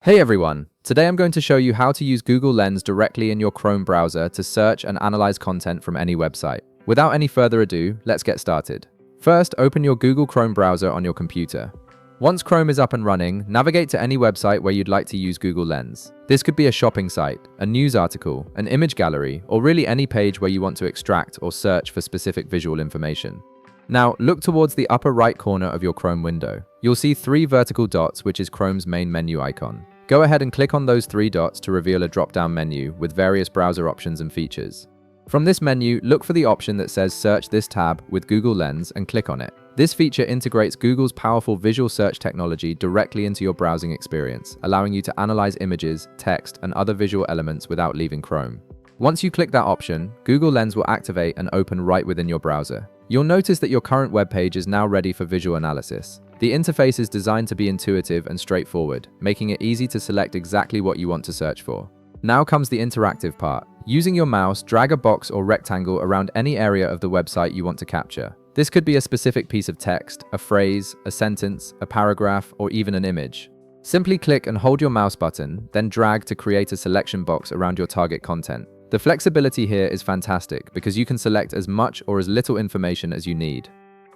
Hey everyone! Today I'm going to show you how to use Google Lens directly in your Chrome browser to search and analyze content from any website. Without any further ado, let's get started. First, open your Google Chrome browser on your computer. Once Chrome is up and running, navigate to any website where you'd like to use Google Lens. This could be a shopping site, a news article, an image gallery, or really any page where you want to extract or search for specific visual information. Now, look towards the upper right corner of your Chrome window. You'll see three vertical dots, which is Chrome's main menu icon. Go ahead and click on those three dots to reveal a drop-down menu with various browser options and features. From this menu, look for the option that says Search this tab with Google Lens and click on it. This feature integrates Google's powerful visual search technology directly into your browsing experience, allowing you to analyze images, text, and other visual elements without leaving Chrome. Once you click that option, Google Lens will activate and open right within your browser. You'll notice that your current web page is now ready for visual analysis. The interface is designed to be intuitive and straightforward, making it easy to select exactly what you want to search for. Now comes the interactive part. Using your mouse, drag a box or rectangle around any area of the website you want to capture. This could be a specific piece of text, a phrase, a sentence, a paragraph, or even an image. Simply click and hold your mouse button, then drag to create a selection box around your target content. The flexibility here is fantastic because you can select as much or as little information as you need.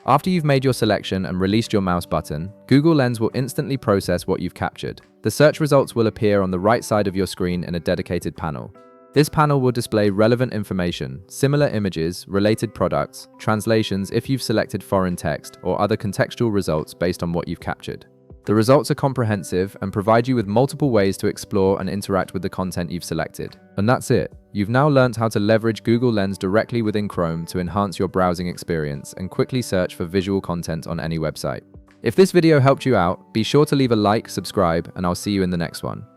After you've made your selection and released your mouse button, Google Lens will instantly process what you've captured. The search results will appear on the right side of your screen in a dedicated panel. This panel will display relevant information, similar images, related products, translations if you've selected foreign text, or other contextual results based on what you've captured. The results are comprehensive and provide you with multiple ways to explore and interact with the content you've selected. And that's it. You've now learned how to leverage Google Lens directly within Chrome to enhance your browsing experience and quickly search for visual content on any website. If this video helped you out, be sure to leave a like, subscribe, and I'll see you in the next one.